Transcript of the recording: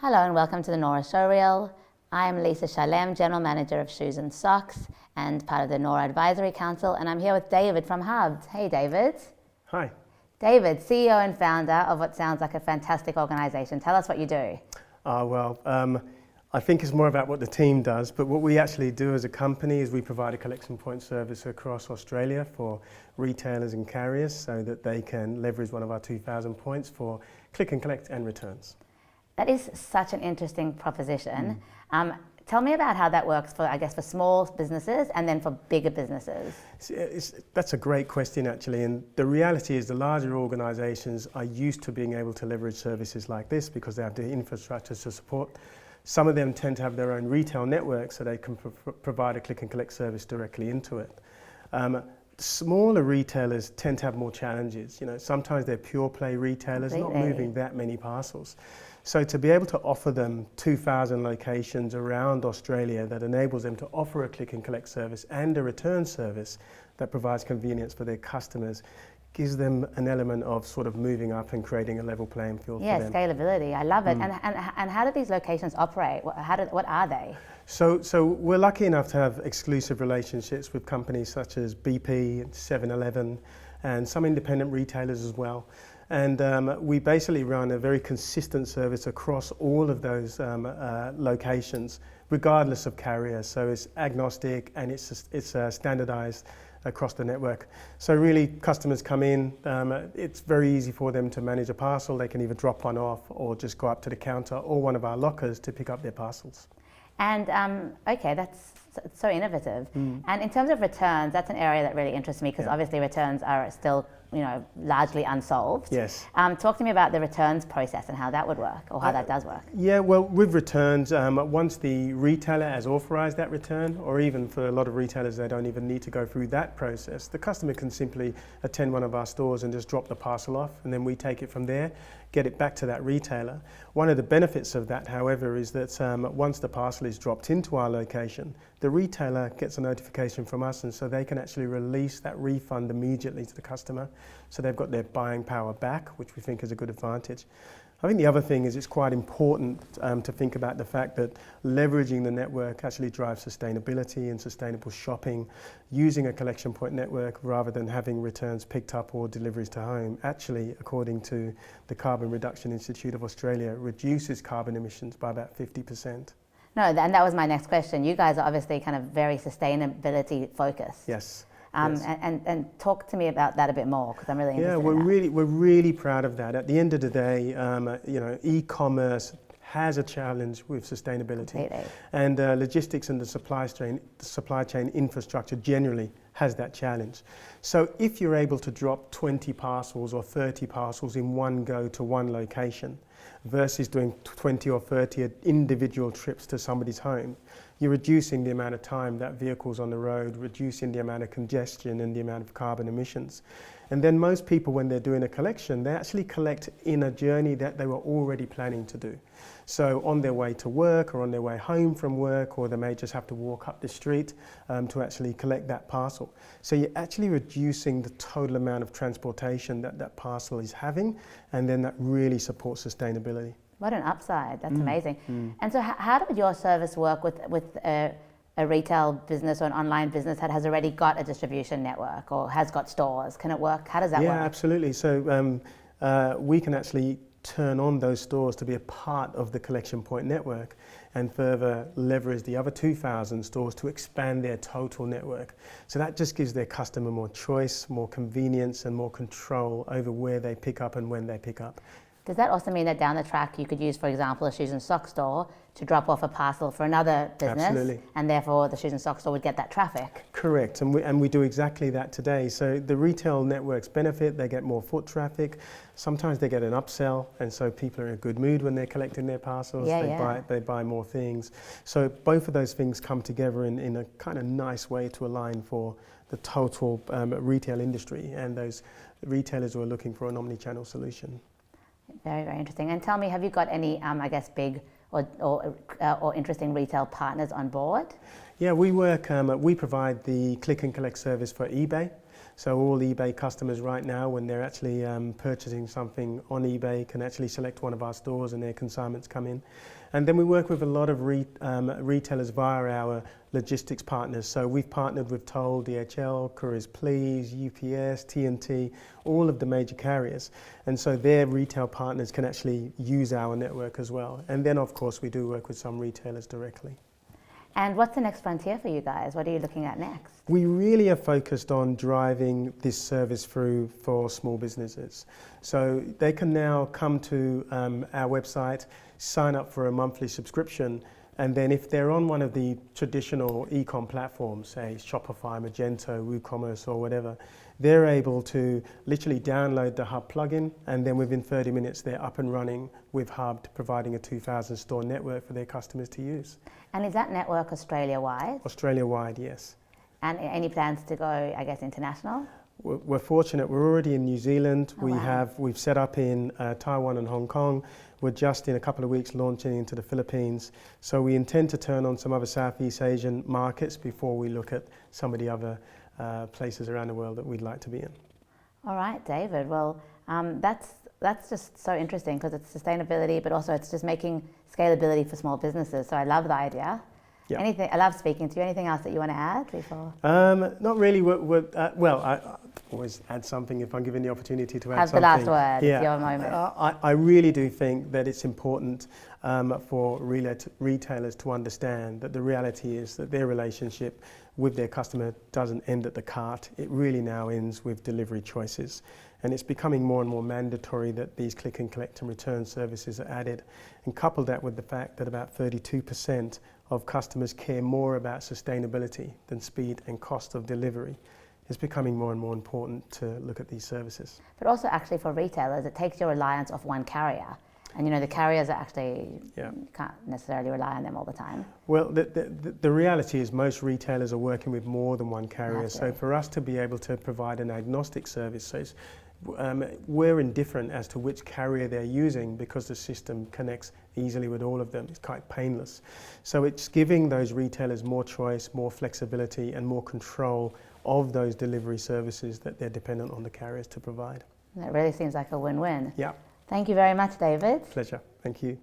Hello and welcome to the Nora Showreel. I'm Lisa Shalem, General Manager of Shoes and Socks and part of the Nora Advisory Council, and I'm here with David from HUBBED. Hey David. Hi. David, CEO and founder of what sounds like a fantastic organisation. Tell us what you do. I think it's more about what the team does, but what we actually do as a company is we provide a collection point service across Australia for retailers and carriers so that they can leverage one of our 2,000 points for click and collect and returns. That is such an interesting proposition. Tell me about how that works for, for small businesses and then for bigger businesses. That's a great question actually, and the reality is the larger organisations are used to being able to leverage services like this because they have the infrastructure to support. Some of them tend to have their own retail network so they can provide a click and collect service directly into it. Smaller retailers tend to have more challenges. Sometimes they're pure play retailers, not moving that many parcels. So to be able to offer them 2,000 locations around Australia that enables them to offer a click and collect service and a return service that provides convenience for their customers gives them an element of sort of moving up and creating a level playing field for them. Yeah, scalability. I love it. And how do these locations operate? What are they? So we're lucky enough to have exclusive relationships with companies such as BP, 7-Eleven, and some independent retailers as well. And we basically run a very consistent service across all of those locations, regardless of carrier. So it's agnostic and it's standardized across the network. So really, customers come in, it's very easy for them to manage a parcel. They can either drop one off or just go up to the counter or one of our lockers to pick up their parcels. And okay, that's so innovative. And in terms of returns, that's an area that really interests me because obviously returns are still, largely unsolved. Yes. Talk to me about the returns process and how that would work, or how that does work. Yeah, well, with returns, once the retailer has authorized that return, or even for a lot of retailers, they don't even need to go through that process. The customer can simply attend one of our stores and just drop the parcel off, and then we take it from there, get it back to that retailer. One of the benefits of that, however, is that once the parcel is dropped into our location, the retailer gets a notification from us, and so they can actually release that refund immediately to the customer. So they've got their buying power back, which we think is a good advantage. I think the other thing is it's quite important to think about the fact that leveraging the network actually drives sustainability and sustainable shopping. Using a collection point network rather than having returns picked up or deliveries to home, actually, according to the Carbon Reduction Institute of Australia, reduces carbon emissions by about 50%. No, and that was my next question. You guys are obviously kind of very sustainability focused. Yes. Yes. And talk to me about that a bit more because I'm really interested in that. We're really proud of that. At the end of the day, e-commerce has a challenge with sustainability. Completely. And logistics and the supply chain infrastructure generally has that challenge. So if you're able to drop 20 parcels or 30 parcels in one go to one location versus doing 20 or 30 individual trips to somebody's home, you're reducing the amount of time that vehicle's on the road, reducing the amount of congestion and the amount of carbon emissions. And then most people, when they're doing a collection, they actually collect in a journey that they were already planning to do. So on their way to work or on their way home from work, or they may just have to walk up the street to actually collect that parcel. So you're actually reducing the total amount of transportation that parcel is having, and then that really supports sustainability. What an upside. That's amazing. And so how did your service work with a retail business or an online business that has already got a distribution network or has got stores? Can it work? How does that work? Yeah, absolutely. So we can actually turn on those stores to be a part of the collection point network and further leverage the other 2,000 stores to expand their total network. So that just gives their customer more choice, more convenience and more control over where they pick up and when they pick up. Does that also mean that down the track you could use, for example, a shoes and sock store to drop off a parcel for another business? Absolutely. And therefore the shoes and sock store would get that traffic? Correct, and we do exactly that today. So the retail networks benefit, they get more foot traffic, sometimes they get an upsell, and so people are in a good mood when they're collecting their parcels, they buy more things. So both of those things come together in a kind of nice way to align for the total retail industry and those retailers who are looking for an omni-channel solution. Very, very interesting. And tell me, have you got any, big or interesting retail partners on board? Yeah, we provide the click and collect service for eBay. So all eBay customers right now, when they're actually purchasing something on eBay, can actually select one of our stores and their consignments come in. And then we work with a lot of retailers via our logistics partners. So we've partnered with Toll, DHL, Couriers Please, UPS, TNT, all of the major carriers. And so their retail partners can actually use our network as well. And then of course we do work with some retailers directly. And what's the next frontier for you guys? What are you looking at next? We really are focused on driving this service through for small businesses. So they can now come to our website, sign up for a monthly subscription, and then if they're on one of the traditional e-com platforms, say Shopify, Magento, WooCommerce or whatever, they're able to literally download the Hub plugin, and then within 30 minutes they're up and running with Hubbed, providing a 2,000 store network for their customers to use. And is that network Australia-wide? Australia-wide, yes. And any plans to go, I guess, international? We're fortunate. We're already in New Zealand. Oh, wow. We've set up in Taiwan and Hong Kong. We're just in a couple of weeks launching into the Philippines. So we intend to turn on some other Southeast Asian markets before we look at some of the other places around the world that we'd like to be in. All right, David. Well, that's just so interesting because it's sustainability, but also it's just making scalability for small businesses. So I love the idea. Yep. Anything? I love speaking to you. Anything else that you want to add before? Not really. Well, I always add something if I'm given the opportunity to add something. Have the last word. Yeah. It's your moment. I really do think that it's important for retailers to understand that the reality is that their relationship with their customer doesn't end at the cart. It really now ends with delivery choices. And it's becoming more and more mandatory that these click and collect and return services are added. And couple that with the fact that about 32% of customers care more about sustainability than speed and cost of delivery, it's becoming more and more important to look at these services. But also actually for retailers, it takes your reliance off one carrier. And you know, the carriers are actually, you can't necessarily rely on them all the time. Well, the reality is most retailers are working with more than one carrier. Absolutely. So for us to be able to provide an agnostic service, so we're indifferent as to which carrier they're using because the system connects easily with all of them. It's quite painless. So it's giving those retailers more choice, more flexibility and more control of those delivery services that they're dependent on the carriers to provide. And it really seems like a win-win. Yeah. Thank you very much, David. Pleasure. Thank you.